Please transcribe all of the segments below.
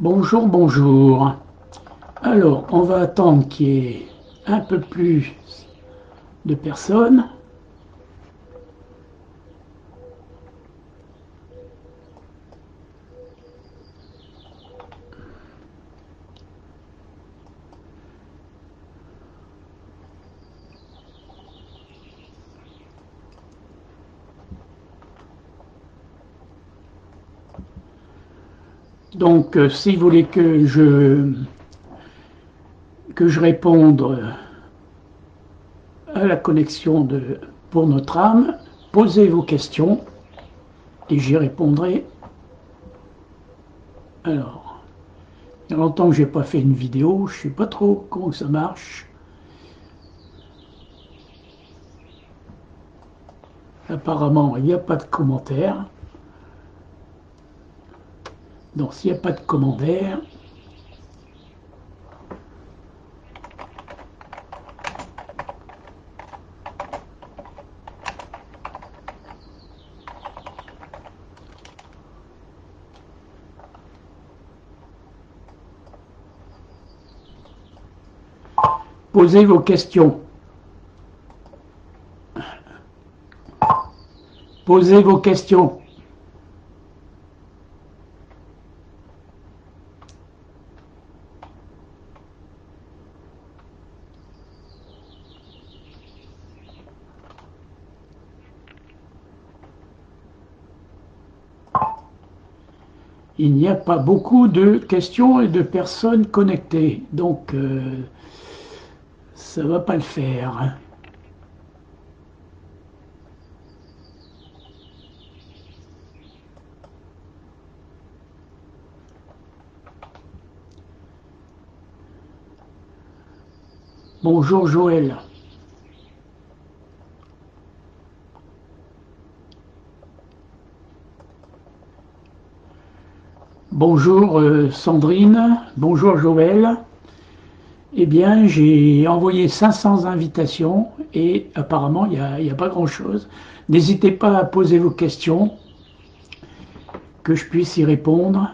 Bonjour, bonjour. Alors, on va attendre qu'il y ait un peu plus de personnes. Donc, si vous voulez que je réponde à la connexion pour notre âme, posez vos questions et j'y répondrai. Alors, il y a longtemps que je n'ai pas fait une vidéo, je ne sais pas trop comment ça marche. Apparemment, il n'y a pas de commentaires. Donc, s'il n'y a pas de commentaires, posez vos questions. Posez vos questions. Il n'y a pas beaucoup de questions et de personnes connectées, donc ça ne va pas le faire. Bonjour Joël. Bonjour Sandrine. Bonjour Joël. Eh bien, j'ai envoyé 500 invitations et apparemment, il n'y a pas grand-chose. N'hésitez pas à poser vos questions, que je puisse y répondre.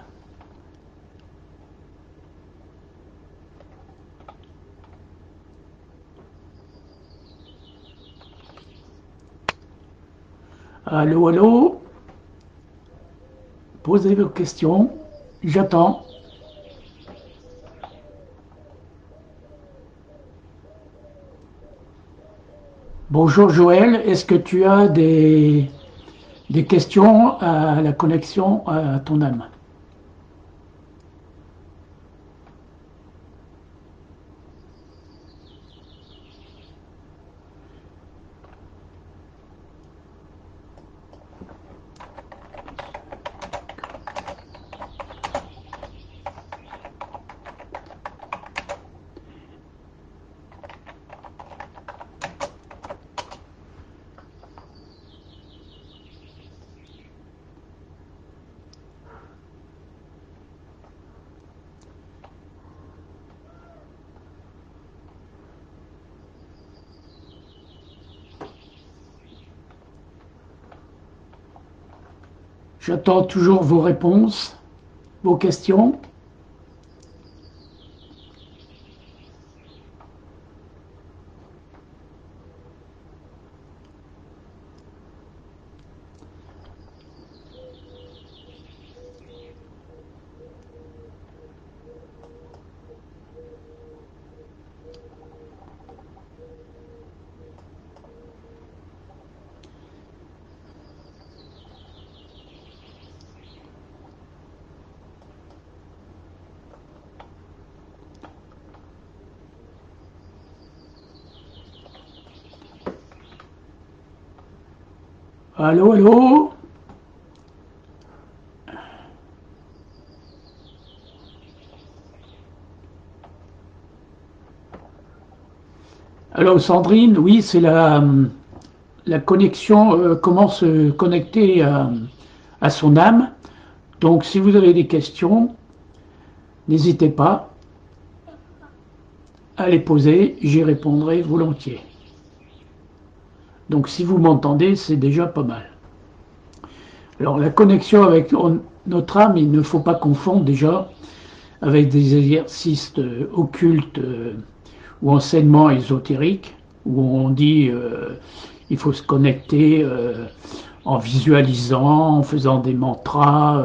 Allô, allô. Posez vos questions. J'attends. Bonjour Joël. Est-ce que tu as des questions à la connexion à ton âme? J'attends toujours vos réponses, vos questions. Allô, allô? Alors Sandrine, oui, c'est la connexion, comment se connecter à son âme. Donc si vous avez des questions, n'hésitez pas à les poser, j'y répondrai volontiers. Donc si vous m'entendez, c'est déjà pas mal. Alors la connexion avec notre âme, il ne faut pas confondre déjà. avec des exercices occultes ou enseignements ésotériques, où on dit il faut se connecter en visualisant, en faisant des mantras.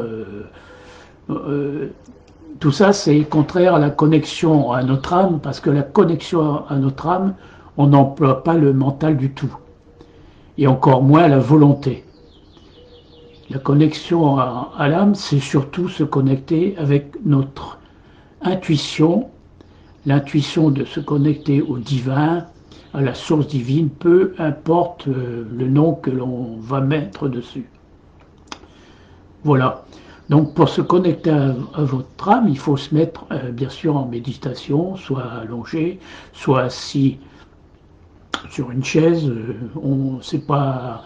Tout ça, c'est contraire à la connexion à notre âme, parce que la connexion à notre âme, on n'emploie pas le mental du tout, et encore moins la volonté. La connexion à l'âme, c'est surtout se connecter avec notre intuition, l'intuition de se connecter au divin, à la source divine, peu importe le nom que l'on va mettre dessus. Voilà. Donc pour se connecter à votre âme, il faut se mettre bien sûr en méditation, soit allongé, soit assis sur une chaise. C'est pas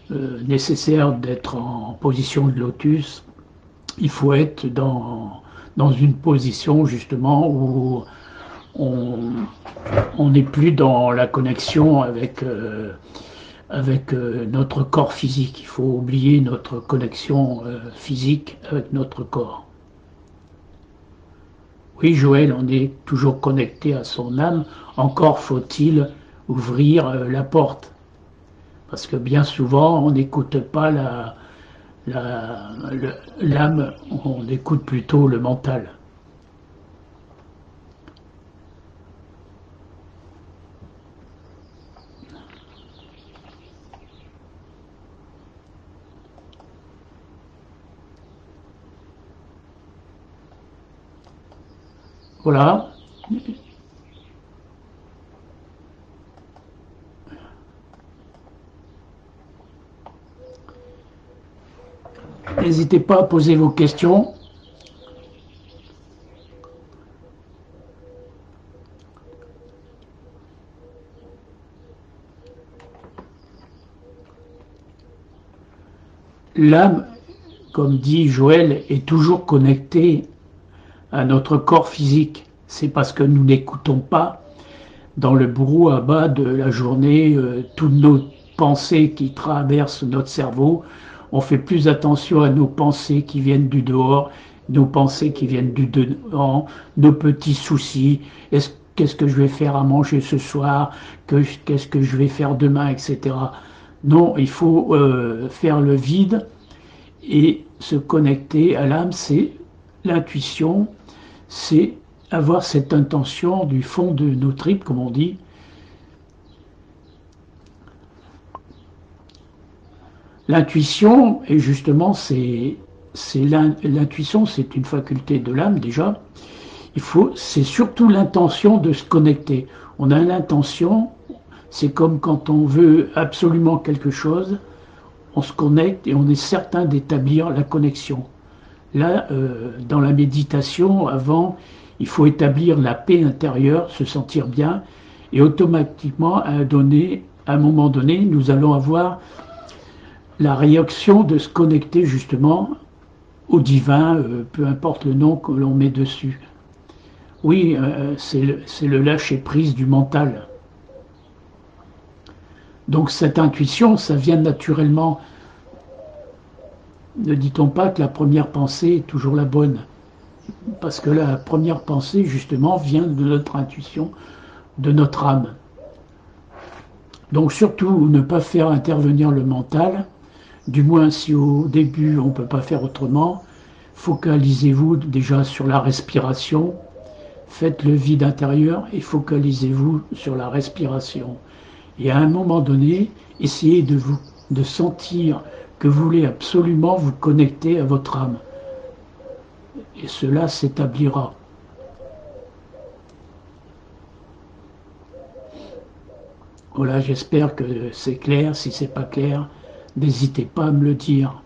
nécessaire d'être en position de lotus. Il faut être dans une position justement où on n'est plus dans la connexion avec notre corps physique. Il faut oublier notre connexion physique avec notre corps. Oui, Joël, on est toujours connecté à son âme. Encore faut-il ouvrir la porte. Parce que bien souvent, on n'écoute pas l'âme, on écoute plutôt le mental. Voilà. N'hésitez pas à poser vos questions. L'âme, comme dit Joël, est toujours connectée à notre corps physique. C'est parce que nous n'écoutons pas dans le brouhaha de la journée toutes nos pensées qui traversent notre cerveau. On fait plus attention à nos pensées qui viennent du dehors, nos pensées qui viennent du dedans, nos petits soucis. Qu'est-ce que je vais faire à manger ce soir? Qu'est-ce que je vais faire demain, etc. Non, il faut faire le vide et se connecter à l'âme. C'est l'intuition, c'est avoir cette intention du fond de nos tripes, comme on dit. L'intuition, et justement, l'intuition, c'est une faculté de l'âme déjà. C'est surtout l'intention de se connecter. On a l'intention, c'est comme quand on veut absolument quelque chose, on se connecte et on est certain d'établir la connexion. Là, dans la méditation, avant, il faut établir la paix intérieure, se sentir bien, et automatiquement, à un moment donné, nous allons avoir la réaction de se connecter justement au divin, peu importe le nom que l'on met dessus. Oui, c'est le lâcher-prise du mental. Donc cette intuition, ça vient naturellement. Ne dit-on pas que la première pensée est toujours la bonne? Parce que la première pensée, justement, vient de notre intuition, de notre âme. Donc surtout, ne pas faire intervenir le mental, du moins si au début on ne peut pas faire autrement. Focalisez-vous déjà sur la respiration, faites le vide intérieur et focalisez-vous sur la respiration. Et à un moment donné, essayez de sentir que vous voulez absolument vous connecter à votre âme. Et cela s'établira. Voilà, j'espère que c'est clair. Si c'est pas clair, n'hésitez pas à me le dire.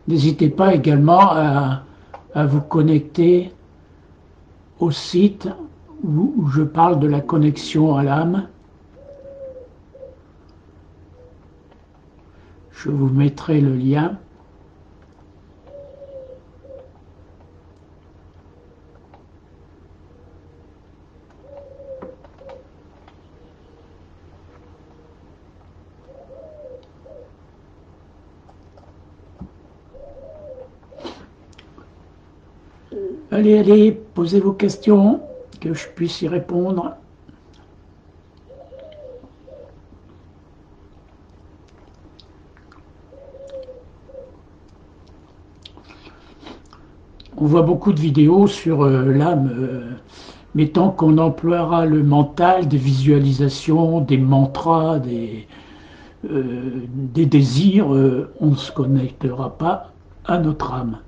N'hésitez pas également à vous connecter au site où je parle de la connexion à l'âme. Je vous mettrai le lien. Allez, allez, posez vos questions, que je puisse y répondre. On voit beaucoup de vidéos sur l'âme, mais tant qu'on emploiera le mental, des visualisations, des mantras, des désirs, on ne se connectera pas à notre âme.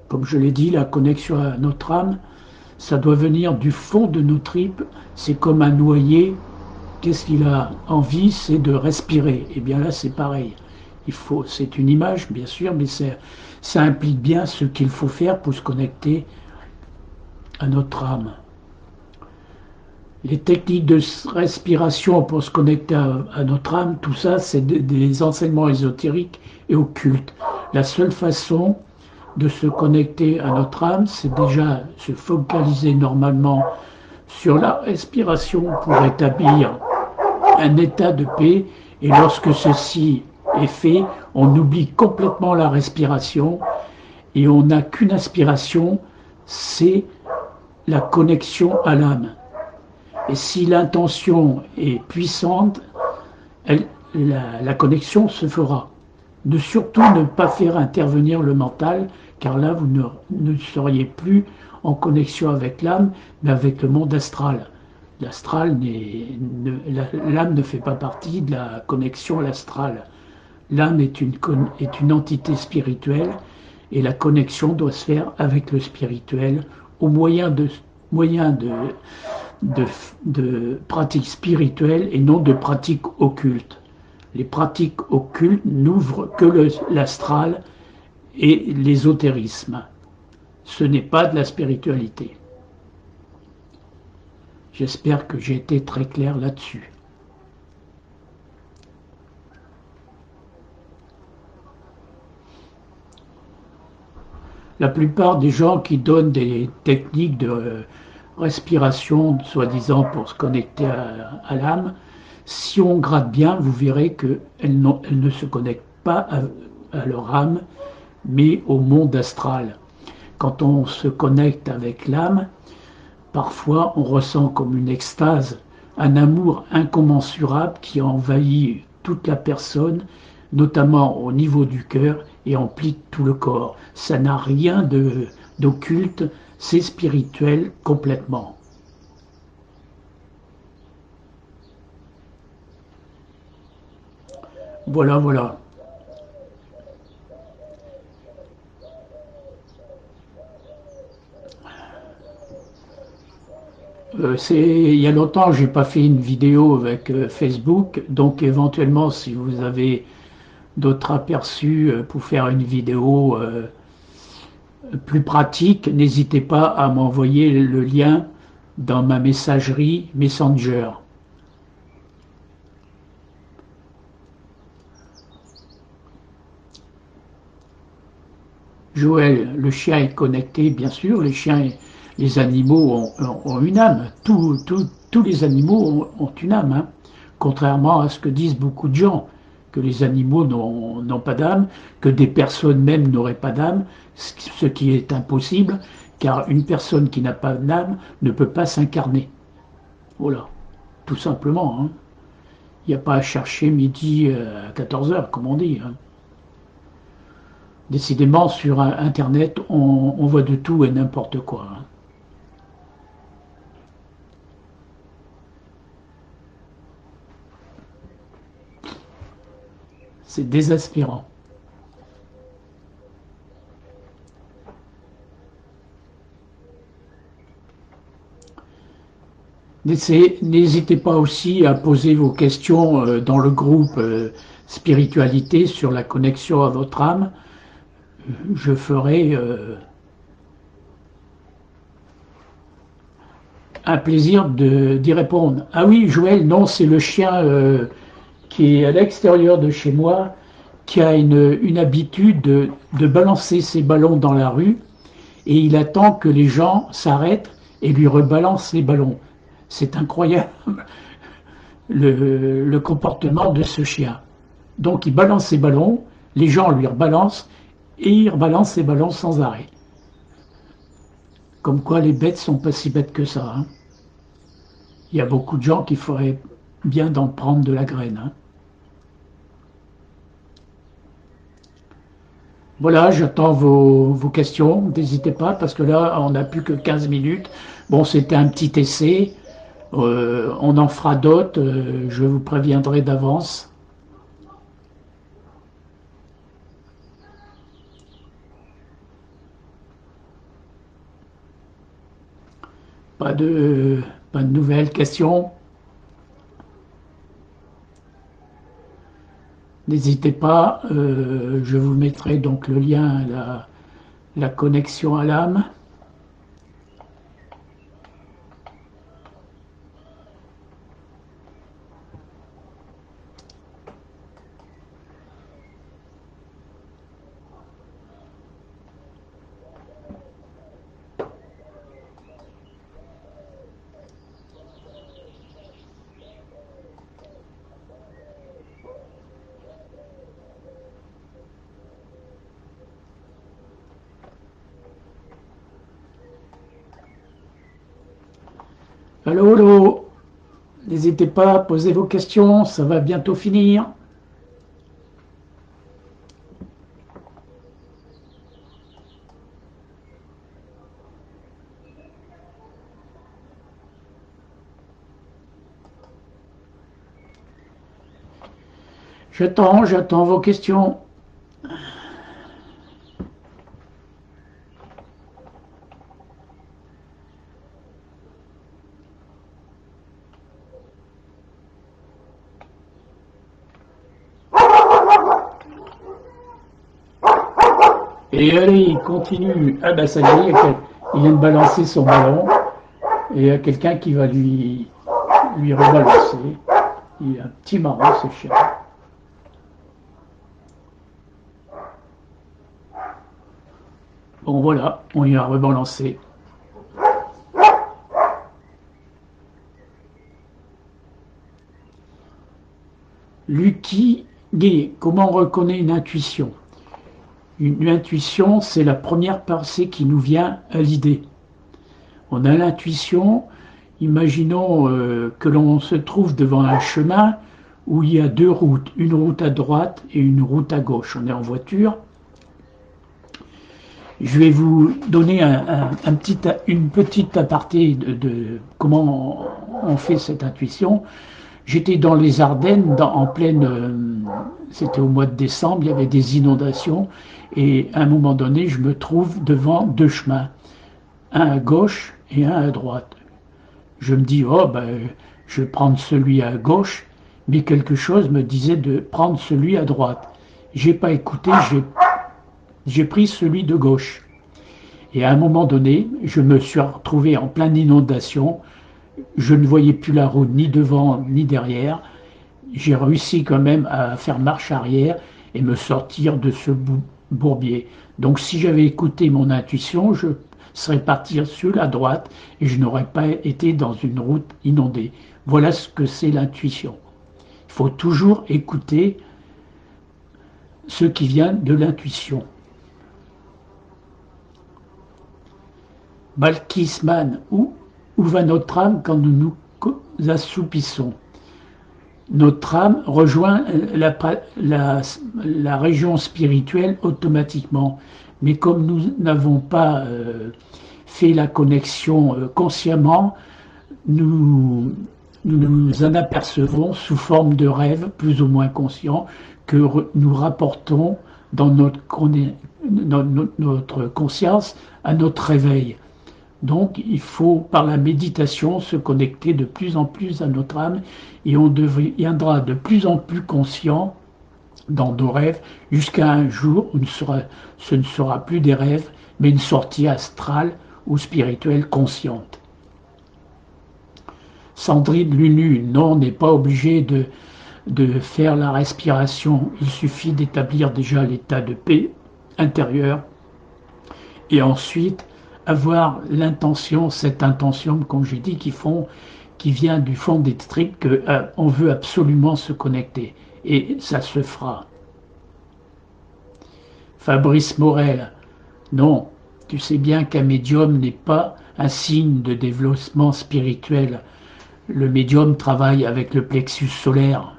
Comme je l'ai dit, la connexion à notre âme, ça doit venir du fond de nos tripes. C'est comme un noyé. Qu'est-ce qu'il a envie? C'est de respirer. Et bien là, c'est pareil. C'est une image, bien sûr, mais ça implique bien ce qu'il faut faire pour se connecter à notre âme. Les techniques de respiration pour se connecter à notre âme, tout ça, c'est des enseignements ésotériques et occultes. La seule façon de se connecter à notre âme, c'est déjà se focaliser normalement sur la respiration pour établir un état de paix. Et lorsque ceci est fait, on oublie complètement la respiration et on n'a qu'une aspiration, c'est la connexion à l'âme. Et si l'intention est puissante, la connexion se fera. Surtout ne pas faire intervenir le mental, car là vous ne seriez plus en connexion avec l'âme, mais avec le monde astral. L'astral, l'âme ne fait pas partie de la connexion à l'astral. L'âme est une entité spirituelle et la connexion doit se faire avec le spirituel au moyen de pratiques spirituelles et non de pratiques occultes. Les pratiques occultes n'ouvrent que l'astral et l'ésotérisme. Ce n'est pas de la spiritualité. J'espère que j'ai été très clair là-dessus. La plupart des gens qui donnent des techniques de respiration, soi-disant pour se connecter à l'âme, si on gratte bien, vous verrez qu'elles ne se connectent pas à leur âme, mais au monde astral. Quand on se connecte avec l'âme, parfois on ressent comme une extase, un amour incommensurable qui envahit toute la personne, notamment au niveau du cœur, et emplit tout le corps. Ça n'a rien d'occulte, c'est spirituel complètement. Voilà, voilà. Il y a longtemps, j'ai pas fait une vidéo avec Facebook, donc éventuellement, si vous avez d'autres aperçus pour faire une vidéo plus pratique, n'hésitez pas à m'envoyer le lien dans ma messagerie Messenger. Joël, le chien est connecté, bien sûr, les animaux ont une âme, tous les animaux ont une âme, hein, contrairement à ce que disent beaucoup de gens, que les animaux n'ont pas d'âme, que des personnes même n'auraient pas d'âme, ce qui est impossible, car une personne qui n'a pas d'âme ne peut pas s'incarner. Voilà, tout simplement. Hein. Il n'y a pas à chercher midi à 14 heures, comme on dit. Hein. Décidément, sur Internet, on voit de tout et n'importe quoi. Hein. C'est désespérant. N'hésitez pas aussi à poser vos questions dans le groupe Spiritualité sur la connexion à votre âme. Je ferai un plaisir d'y répondre. Ah oui, Joël, non, c'est le chien qui est à l'extérieur de chez moi, qui a une habitude de balancer ses ballons dans la rue, et il attend que les gens s'arrêtent et lui rebalancent les ballons. C'est incroyable le comportement de ce chien. Donc il balance ses ballons, les gens lui rebalancent, et il rebalance ses ballons sans arrêt. Comme quoi les bêtes sont pas si bêtes que ça, hein. Il y a beaucoup de gens qui feraient bien d'en prendre de la graine, hein. Voilà, j'attends vos questions. N'hésitez pas, parce que là, on n'a plus que 15 minutes. Bon, c'était un petit essai. On en fera d'autres. Je vous préviendrai d'avance. Pas de, pas de nouvelles questions. N'hésitez pas. Je vous mettrai donc le lien à la connexion à l'âme. Allô, allô. N'hésitez pas à poser vos questions. Ça va bientôt finir. J'attends vos questions. Et allez, il continue. Ah ben ça y est, il vient de balancer son ballon. Et il y a quelqu'un qui va lui rebalancer. Il est un petit marron, ce chien. Bon voilà, on y a rebalancé. Lucky Gay, comment on reconnaît une intuition? Une intuition, c'est la première pensée qui nous vient à l'idée. On a l'intuition, imaginons que l'on se trouve devant un chemin où il y a deux routes, une route à droite et une route à gauche. On est en voiture. Je vais vous donner une petite aparté de comment on fait cette intuition. J'étais dans les Ardennes, en pleine, c'était au mois de décembre, il y avait des inondations, et à un moment donné, je me trouve devant deux chemins, un à gauche et un à droite. Je me dis, oh ben, je vais prendre celui à gauche, mais quelque chose me disait de prendre celui à droite. J'ai pas écouté, j'ai pris celui de gauche. Et à un moment donné, je me suis retrouvé en pleine inondation. Je ne voyais plus la route ni devant ni derrière. J'ai réussi quand même à faire marche arrière et me sortir de ce bourbier. Donc si j'avais écouté mon intuition, je serais parti sur la droite et je n'aurais pas été dans une route inondée. Voilà ce que c'est l'intuition. Il faut toujours écouter ce qui vient de l'intuition. Balkisman, où va notre âme quand nous nous assoupissons? Notre âme rejoint la région spirituelle automatiquement. Mais comme nous n'avons pas fait la connexion consciemment, nous nous en apercevons sous forme de rêves plus ou moins conscients que nous rapportons dans notre conscience à notre réveil. Donc, il faut, par la méditation, se connecter de plus en plus à notre âme et on deviendra de plus en plus conscient dans nos rêves jusqu'à un jour où ce ne sera plus des rêves, mais une sortie astrale ou spirituelle consciente. Sandrine Lunu, non, on n'est pas obligé de faire la respiration. Il suffit d'établir déjà l'état de paix intérieure et ensuite avoir l'intention, cette intention, comme j'ai dit, qui vient du fond des tripes, qu'on veut absolument se connecter. Et ça se fera. Fabrice Morel, non, Tu sais bien qu'un médium n'est pas un signe de développement spirituel. Le médium travaille avec le plexus solaire,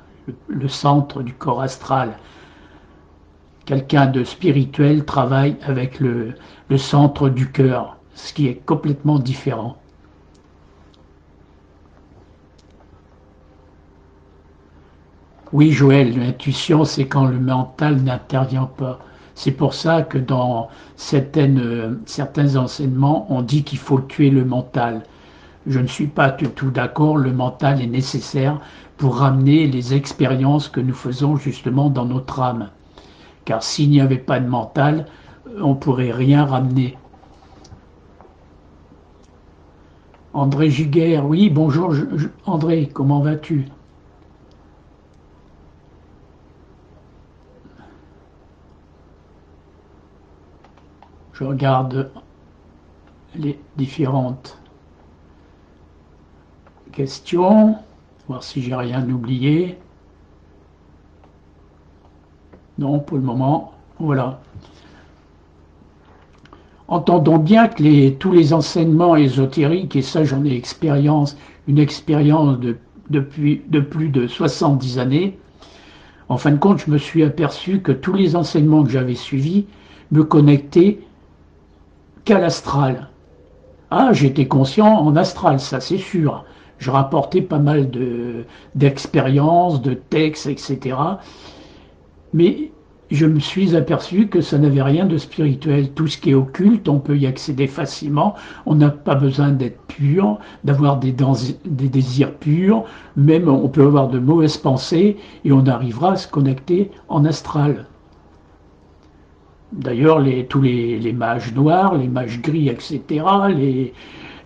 le centre du corps astral. Quelqu'un de spirituel travaille avec le centre du cœur, ce qui est complètement différent. Oui, Joël, l'intuition, c'est quand le mental n'intervient pas. C'est pour ça que dans certains enseignements, on dit qu'il faut tuer le mental. Je ne suis pas du tout d'accord, le mental est nécessaire pour ramener les expériences que nous faisons justement dans notre âme. Car s'il n'y avait pas de mental, on ne pourrait rien ramener. André Giguère, oui, bonjour André, comment vas-tu? Je regarde les différentes questions, voir si j'ai rien oublié. Non, pour le moment, voilà. Entendons bien que tous les enseignements ésotériques, et ça j'en ai une expérience de plus de 70 années, en fin de compte, je me suis aperçu que tous les enseignements que j'avais suivis me connectaient qu'à l'astral. Ah, j'étais conscient en astral, ça c'est sûr. Je rapportais pas mal d'expériences, de textes, etc. Mais je me suis aperçu que ça n'avait rien de spirituel. Tout ce qui est occulte, on peut y accéder facilement. On n'a pas besoin d'être pur, d'avoir des désirs purs. Même on peut avoir de mauvaises pensées et on arrivera à se connecter en astral. D'ailleurs, tous les mages noirs, les mages gris, etc.,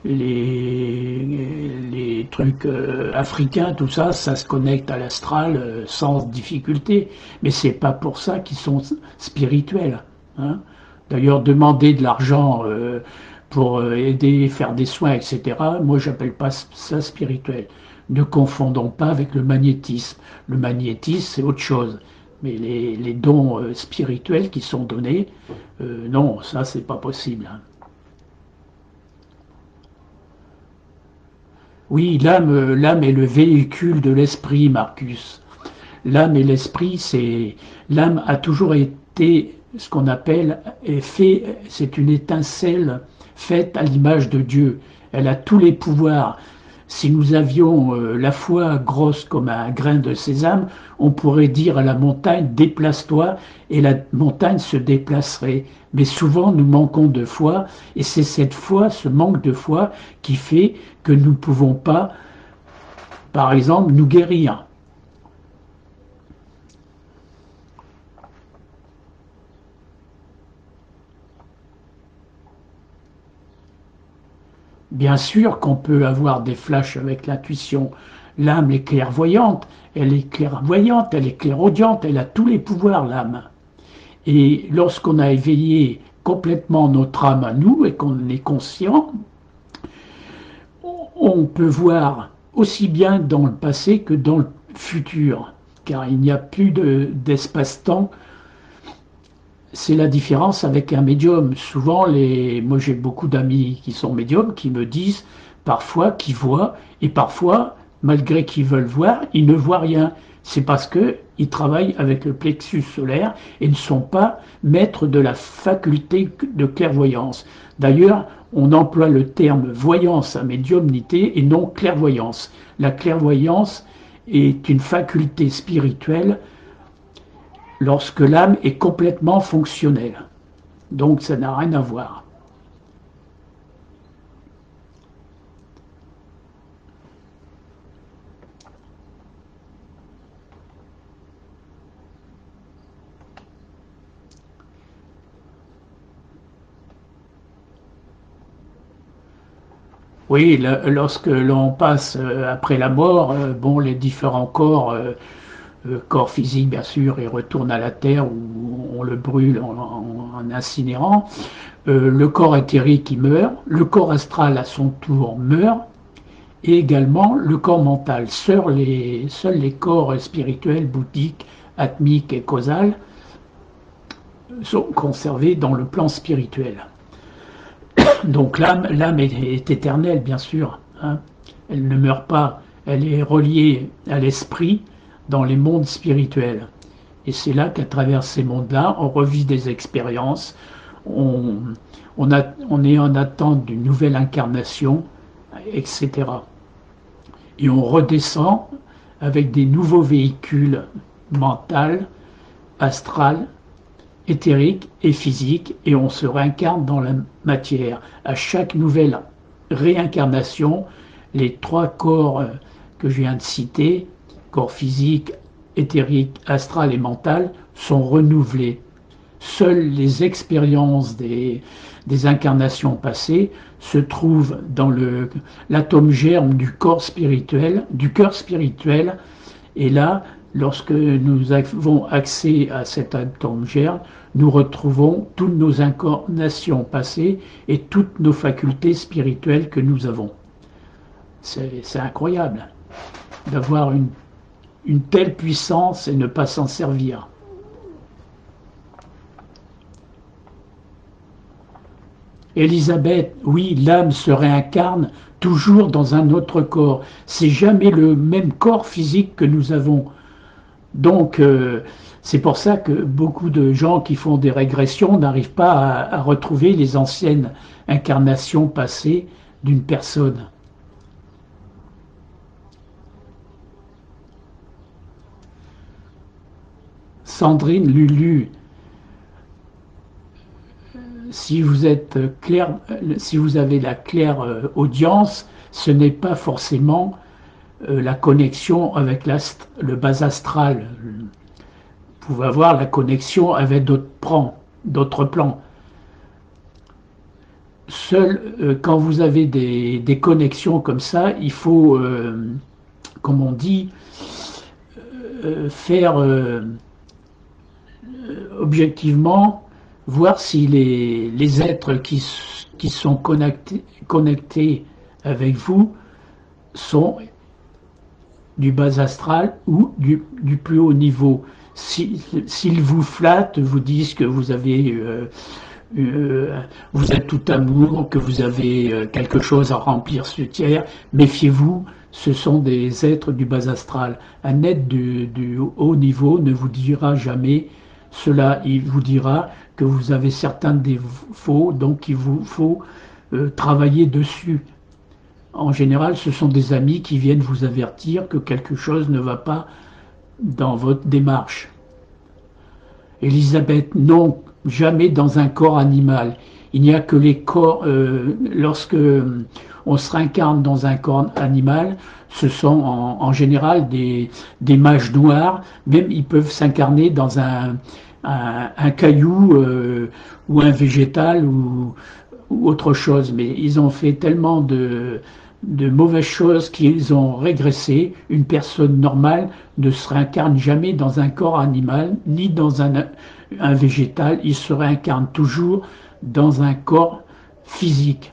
les trucs africains, tout ça, ça se connecte à l'astral sans difficulté. Mais c'est pas pour ça qu'ils sont spirituels. Hein. D'ailleurs, demander de l'argent pour aider, faire des soins, etc., moi, j'appelle pas ça spirituel. Ne confondons pas avec le magnétisme. Le magnétisme, c'est autre chose. Mais les dons spirituels qui sont donnés, non, ça, c'est pas possible. Hein. Oui, l'âme est le véhicule de l'esprit, Marcus. L'âme et l'esprit, l'âme a toujours été ce qu'on appelle, c'est une étincelle faite à l'image de Dieu. Elle a tous les pouvoirs. Si nous avions la foi grosse comme un grain de sésame, on pourrait dire à la montagne, déplace-toi, et la montagne se déplacerait. Mais souvent, nous manquons de foi, et c'est cette foi, ce manque de foi, qui fait que nous ne pouvons pas, par exemple, nous guérir. Bien sûr qu'on peut avoir des flashs avec l'intuition. L'âme est clairvoyante, elle est clairvoyante, elle est clairaudiente, elle a tous les pouvoirs, l'âme. Et lorsqu'on a éveillé complètement notre âme à nous et qu'on est conscient, on peut voir aussi bien dans le passé que dans le futur, car il n'y a plus d'espace-temps. C'est la différence avec un médium. Souvent, moi j'ai beaucoup d'amis qui sont médiums qui me disent parfois qu'ils voient et parfois, malgré qu'ils veulent voir, ils ne voient rien. C'est parce qu'ils travaillent avec le plexus solaire et ne sont pas maîtres de la faculté de clairvoyance. D'ailleurs, on emploie le terme voyance à médiumnité et non clairvoyance. La clairvoyance est une faculté spirituelle lorsque l'âme est complètement fonctionnelle. Donc ça n'a rien à voir. Oui, lorsque l'on passe après la mort, bon, les différents corps, corps physique bien sûr, ils retournent à la terre où on le brûle en incinérant. Le corps éthérique il meurt, le corps astral à son tour meurt, et également le corps mental. Seuls les corps spirituels, bouddhiques, atmiques et causales sont conservés dans le plan spirituel. Donc l'âme est éternelle, bien sûr, hein. Elle ne meurt pas, elle est reliée à l'esprit dans les mondes spirituels. Et c'est là qu'à travers ces mondes-là, on revit des expériences, on, on est en attente d'une nouvelle incarnation, etc. Et on redescend avec des nouveaux véhicules mentaux, astral, éthérique et physique, et on se réincarne dans la matière. À chaque nouvelle réincarnation, les trois corps que je viens de citer, corps physique, éthérique, astral et mental, sont renouvelés. Seules les expériences des incarnations passées se trouvent dans l'atome germe du corps spirituel, du cœur spirituel, et là, lorsque nous avons accès à cet atome germe, nous retrouvons toutes nos incarnations passées et toutes nos facultés spirituelles que nous avons. C'est incroyable d'avoir une telle puissance et ne pas s'en servir. Elisabeth, oui, l'âme se réincarne toujours dans un autre corps. C'est jamais le même corps physique que nous avons. Donc, c'est pour ça que beaucoup de gens qui font des régressions n'arrivent pas à retrouver les anciennes incarnations passées d'une personne. Sandrine, Lulu, si vous êtes clair, si vous avez la claire audience, ce n'est pas forcément la connexion avec le bas astral. Vous pouvez avoir la connexion avec d'autres plans. Seul quand vous avez des connexions comme ça, il faut, comme on dit, faire objectivement voir si les êtres qui sont connectés avec vous sont du bas astral ou du plus haut niveau. S'ils vous flattent, vous disent que vous avez vous êtes tout amour, que vous avez quelque chose à remplir sur terre, méfiez-vous, ce sont des êtres du bas astral. Un être du haut niveau ne vous dira jamais cela, il vous dira que vous avez certains défauts, donc il vous faut travailler dessus. En général, ce sont des amis qui viennent vous avertir que quelque chose ne va pas dans votre démarche. Elisabeth, non, jamais dans un corps animal. Il n'y a que les corps, lorsque on se réincarne dans un corps animal, ce sont en général des mages noirs, même ils peuvent s'incarner dans un caillou ou un végétal ou autre chose, mais ils ont fait tellement de mauvaises choses qu'ils ont régressé. Une personne normale ne se réincarne jamais dans un corps animal ni dans un végétal, il se réincarne toujours dans un corps physique.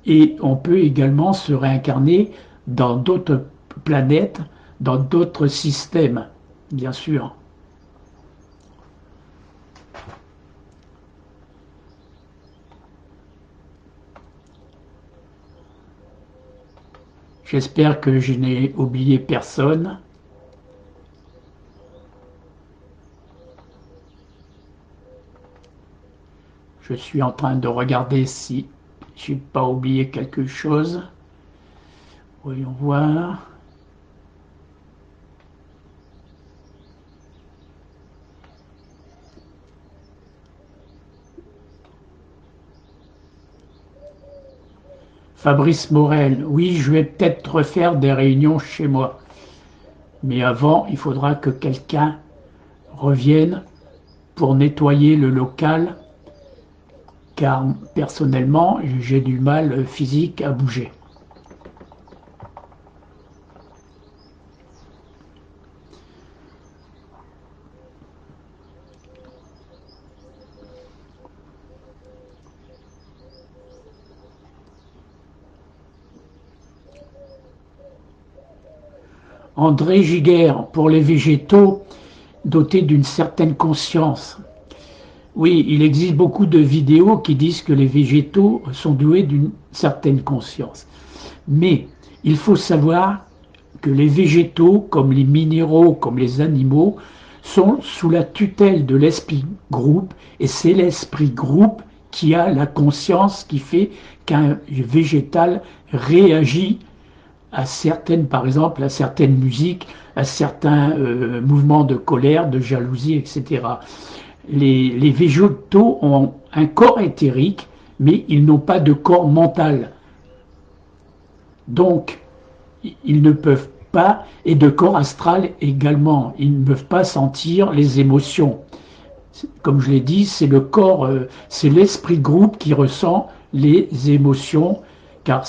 Et on peut également se réincarner dans d'autres planètes, dans d'autres systèmes, bien sûr. J'espère que je n'ai oublié personne. Je suis en train de regarder si je n'ai pas oublié quelque chose. Voyons voir. Fabrice Morel, oui, je vais peut-être refaire des réunions chez moi. Mais avant, il faudra que quelqu'un revienne pour nettoyer le local, car personnellement, j'ai du mal physique à bouger. André Giguère, pour les végétaux dotés d'une certaine conscience, Oui, il existe beaucoup de vidéos qui disent que les végétaux sont doués d'une certaine conscience. Mais il faut savoir que les végétaux, comme les minéraux, comme les animaux, sont sous la tutelle de l'esprit groupe, et c'est l'esprit groupe qui a la conscience qui fait qu'un végétal réagit à certaines, par exemple, à certaines musiques, à certains mouvements de colère, de jalousie, etc. Les végétaux ont un corps éthérique, mais ils n'ont pas de corps mental. Donc, ils ne peuvent pas, et de corps astral également, ils ne peuvent pas sentir les émotions. Comme je l'ai dit, c'est le corps, c'est l'esprit groupe qui ressent les émotions, car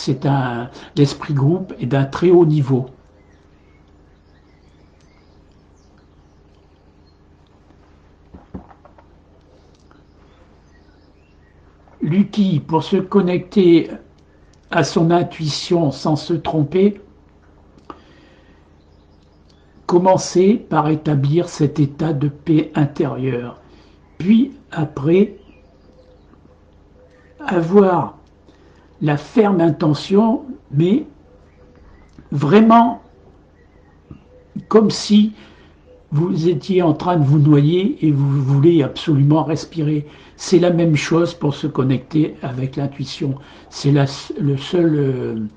l'esprit groupe est d'un très haut niveau. Lucky, pour se connecter à son intuition sans se tromper, commencer par établir cet état de paix intérieure. Puis après, avoir la ferme intention, mais vraiment comme si vous étiez en train de vous noyer et vous voulez absolument respirer. C'est la même chose pour se connecter avec l'intuition. C'est le seul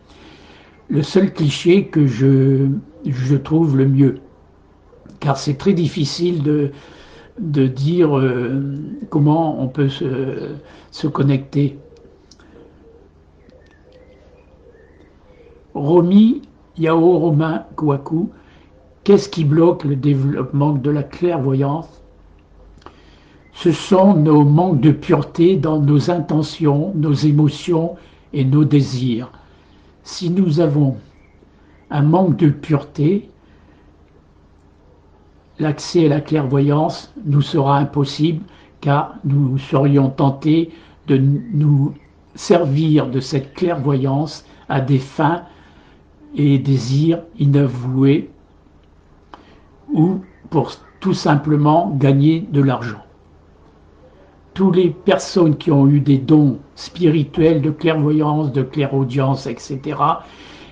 cliché que je trouve le mieux. Car c'est très difficile de dire comment on peut se connecter. Romy Yao Romain Kouakou, qu'est-ce qui bloque le développement de la clairvoyance? Ce sont nos manques de pureté dans nos intentions, nos émotions et nos désirs. Si nous avons un manque de pureté, l'accès à la clairvoyance nous sera impossible car nous serions tentés de nous servir de cette clairvoyance à des fins et désirs inavoués ou pour tout simplement gagner de l'argent. Toutes les personnes qui ont eu des dons spirituels de clairvoyance, de clairaudience, etc.,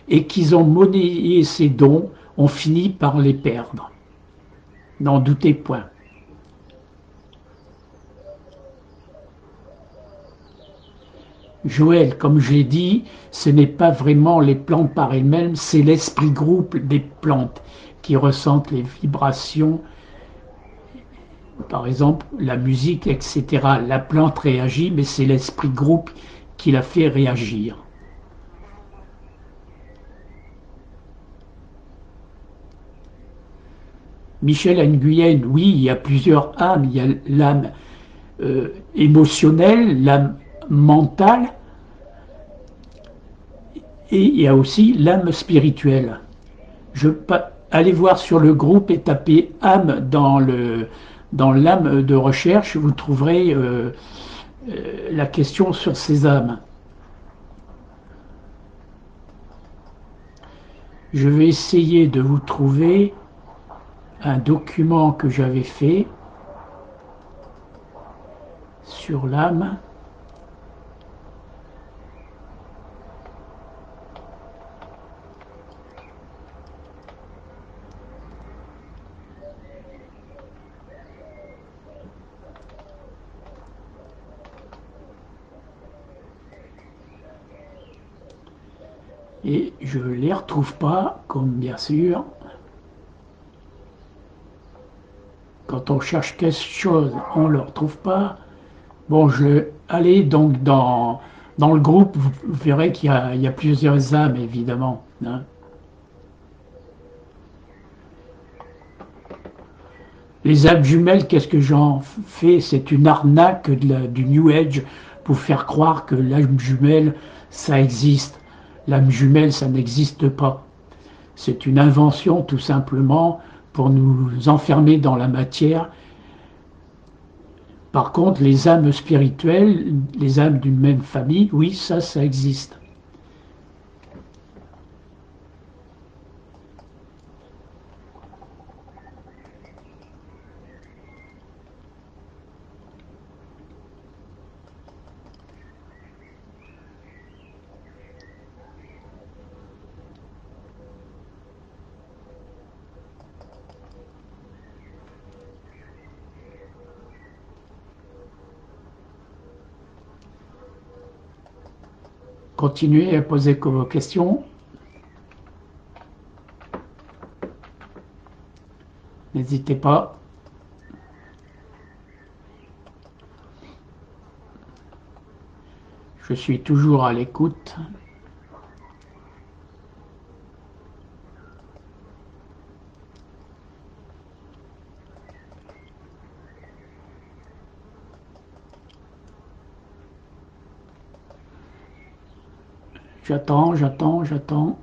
et qui ont monnayé ces dons, ont fini par les perdre. N'en doutez point. Joël, comme je l'ai dit, ce n'est pas vraiment les plantes par elles-mêmes, c'est l'esprit groupe des plantes qui ressentent les vibrations, par exemple la musique, etc. La plante réagit, mais c'est l'esprit groupe qui la fait réagir. Michel Nguyen, oui, il y a plusieurs âmes. Il y a l'âme émotionnelle, l'âme mentale, et il y a aussi l'âme spirituelle. Allez voir sur le groupe et tapez âme dans l'âme de recherche, vous trouverez la question sur ces âmes. Je vais essayer de vous trouver un document que j'avais fait sur l'âme. Et je ne les retrouve pas, comme bien sûr, quand on cherche quelque chose, on ne le retrouve pas. Bon, allez donc dans le groupe, vous verrez qu'il y a plusieurs âmes, évidemment, hein. Les âmes jumelles, qu'est-ce que j'en fais? C'est une arnaque du New Age pour faire croire que l'âme jumelle, ça existe. L'âme jumelle, ça n'existe pas. C'est une invention tout simplement pour nous enfermer dans la matière. Par contre, les âmes spirituelles, les âmes d'une même famille, oui, ça existe. continuez à poser vos questions. N'hésitez pas. Je suis toujours à l'écoute. J'attends, j'attends, j'attends.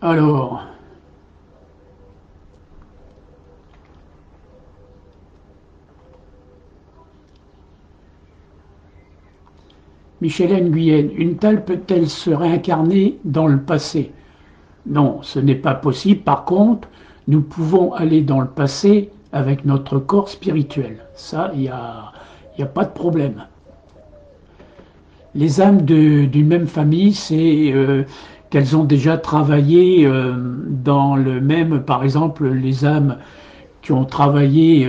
Alors, Michel Nguyen, une telle peut-elle se réincarner dans le passé? Non, ce n'est pas possible. Par contre, nous pouvons aller dans le passé avec notre corps spirituel. Ça, il y a pas de problème. Les âmes d'une même famille, c'est qu'elles ont déjà travaillé dans le même, par exemple, les âmes qui ont travaillé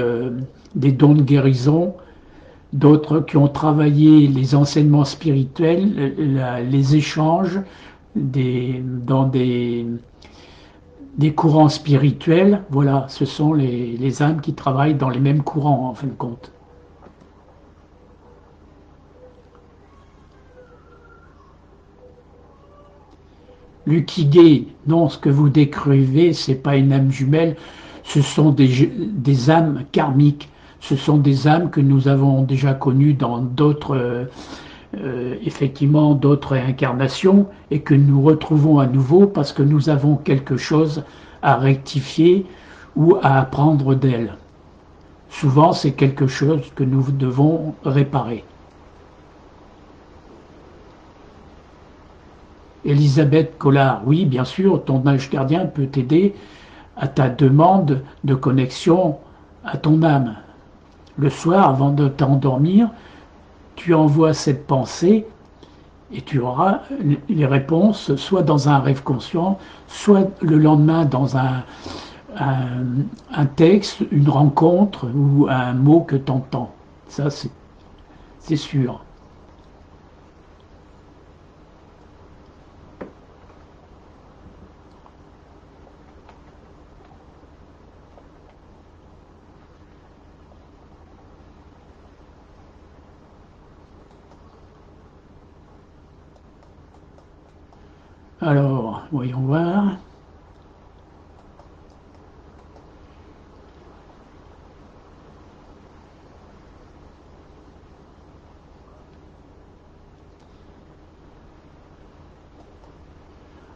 des dons de guérison, d'autres qui ont travaillé les enseignements spirituels, les échanges dans des courants spirituels. Voilà, ce sont les âmes qui travaillent dans les mêmes courants, en fin de compte. L'Ukigé, non, ce que vous décrivez, c'est pas une âme jumelle, ce sont des âmes karmiques. Ce sont des âmes que nous avons déjà connues dans d'autres, effectivement, d'autres incarnations et que nous retrouvons à nouveau parce que nous avons quelque chose à rectifier ou à apprendre d'elles. Souvent, c'est quelque chose que nous devons réparer. Elisabeth Collard, oui, bien sûr, ton ange gardien peut t'aider à ta demande de connexion à ton âme. Le soir, avant de t'endormir, tu envoies cette pensée et tu auras les réponses soit dans un rêve conscient, soit le lendemain dans un texte, une rencontre ou un mot que tu entends. Ça, c'est sûr. Alors, voyons voir.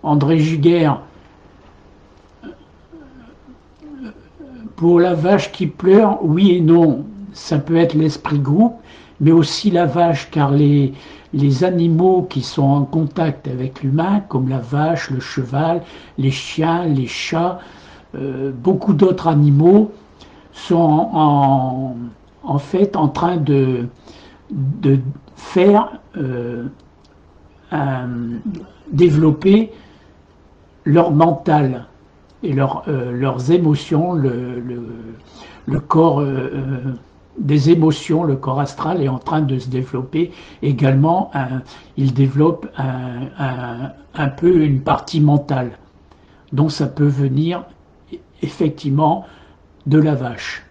André Giguère, pour la vache qui pleure, oui et non. Ça peut être l'esprit groupe, mais aussi la vache, car les animaux qui sont en contact avec l'humain, comme la vache, le cheval, les chiens, les chats, beaucoup d'autres animaux, sont en fait en train de faire développer leur mental et leurs émotions, le corps des émotions, le corps astral est en train de se développer également. Il développe un peu une partie mentale. Donc ça peut venir effectivement de la vache.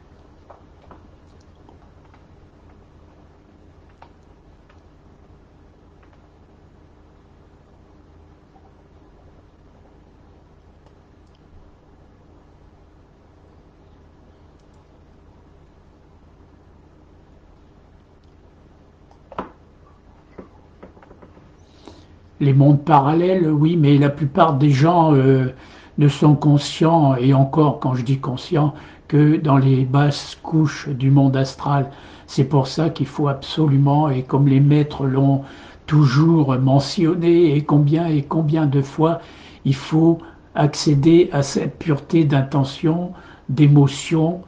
Les mondes parallèles, oui, mais la plupart des gens ne sont conscients, et encore quand je dis conscients, que dans les basses couches du monde astral. C'est pour ça qu'il faut absolument, et comme les maîtres l'ont toujours mentionné, et combien de fois, il faut accéder à cette pureté d'intention, d'émotion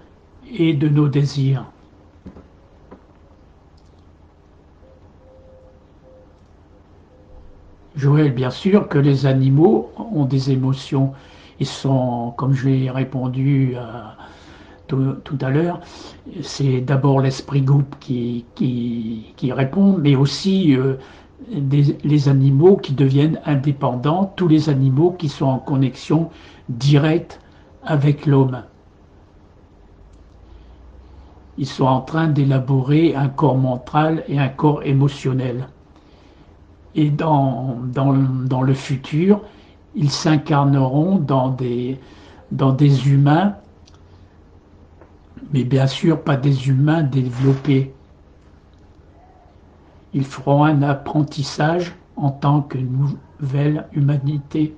et de nos désirs. Joël, bien sûr que les animaux ont des émotions. Ils sont, comme je l'ai répondu tout à l'heure, c'est d'abord l'esprit groupe qui répond, mais aussi les animaux qui deviennent indépendants, tous les animaux qui sont en connexion directe avec l'homme. Ils sont en train d'élaborer un corps mental et un corps émotionnel. Et dans le futur, ils s'incarneront dans des humains, mais bien sûr pas des humains développés. Ils feront un apprentissage en tant que nouvelle humanité.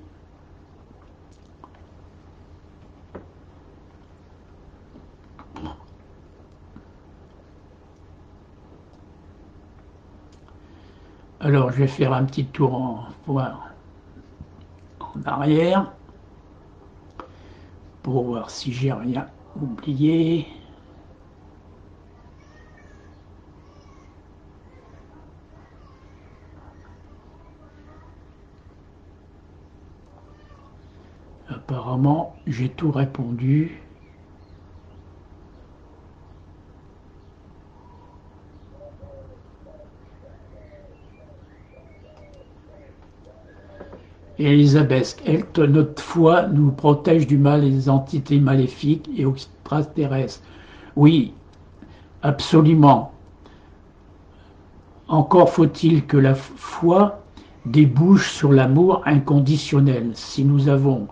Alors je vais faire un petit tour en arrière pour voir si j'ai rien oublié. Apparemment, j'ai tout répondu. Elisabeth, notre foi nous protège du mal et des entités maléfiques et extraterrestres. Oui, absolument. Encore faut-il que la foi débouche sur l'amour inconditionnel. Si nous avons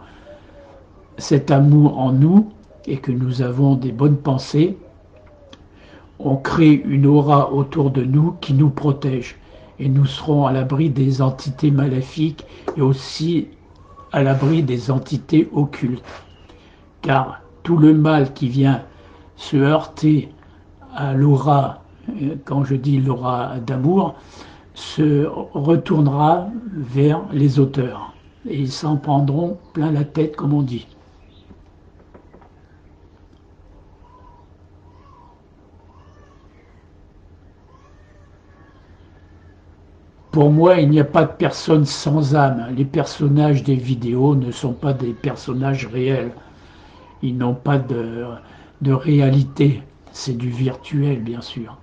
cet amour en nous et que nous avons des bonnes pensées, on crée une aura autour de nous qui nous protège et nous serons à l'abri des entités maléfiques et aussi à l'abri des entités occultes. Car tout le mal qui vient se heurter à l'aura, quand je dis l'aura d'amour, se retournera vers les auteurs. Et ils s'en prendront plein la tête, comme on dit. Pour moi, il n'y a pas de personne sans âme. Les personnages des vidéos ne sont pas des personnages réels. Ils n'ont pas de réalité. C'est du virtuel, bien sûr.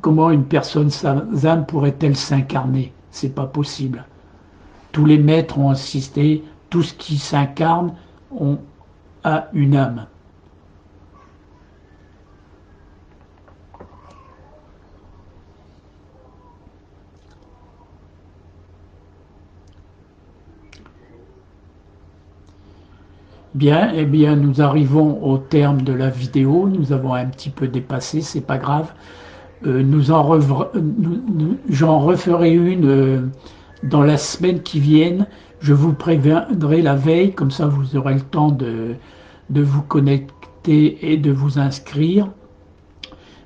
Comment une personne sans âme pourrait-elle s'incarner? C'est pas possible. Tous les maîtres ont insisté, tout ce qui s'incarne a une âme. Bien, eh bien, nous arrivons au terme de la vidéo. Nous avons un petit peu dépassé, c'est pas grave. J'en referai une dans la semaine qui vient. Je vous préviendrai la veille, comme ça vous aurez le temps de vous connecter et de vous inscrire.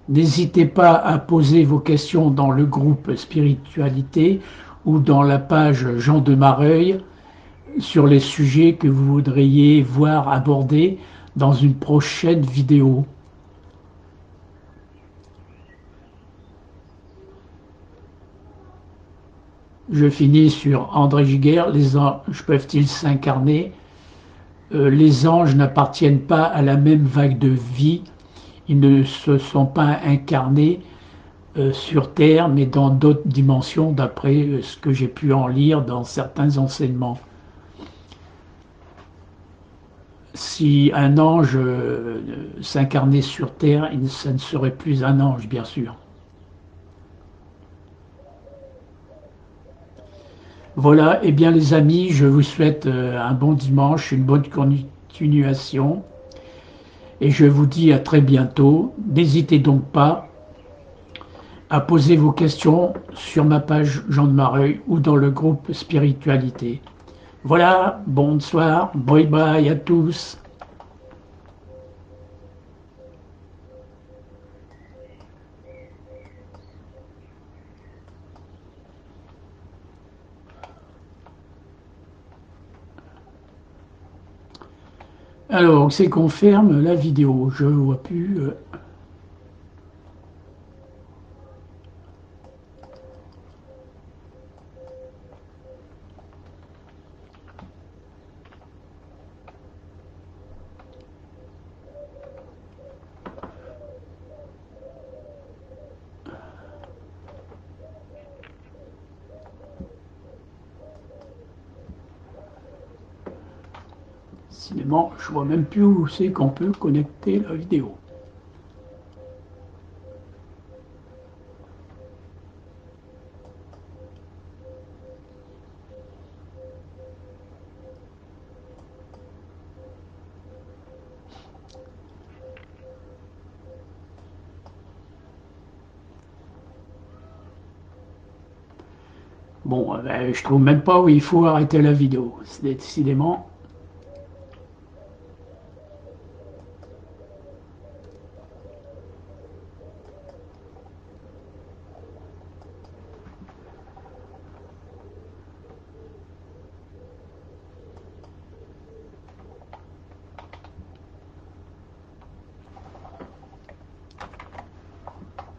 N'hésitez pas à poser vos questions dans le groupe Spiritualité ou dans la page Jean de Mareuil sur les sujets que vous voudriez voir abordés dans une prochaine vidéo. Je finis sur André Giguère. Les anges peuvent-ils s'incarner? Les anges n'appartiennent pas à la même vague de vie. Ils ne se sont pas incarnés sur Terre, mais dans d'autres dimensions, d'après ce que j'ai pu en lire dans certains enseignements. Si un ange s'incarnait sur Terre, ça ne serait plus un ange, bien sûr. Voilà, eh bien les amis, je vous souhaite un bon dimanche, une bonne continuation, et je vous dis à très bientôt. N'hésitez donc pas à poser vos questions sur ma page Jean de Mareuil ou dans le groupe Spiritualité. Voilà, bonsoir, bye bye à tous. Alors, c'est qu'on ferme la vidéo. Je vois plus. Décidément, je vois même plus où c'est qu'on peut connecter la vidéo. Bon, ben, je trouve même pas où il faut arrêter la vidéo. C'est décidément.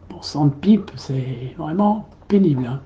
Bon, sans pipe, c'est vraiment pénible, hein.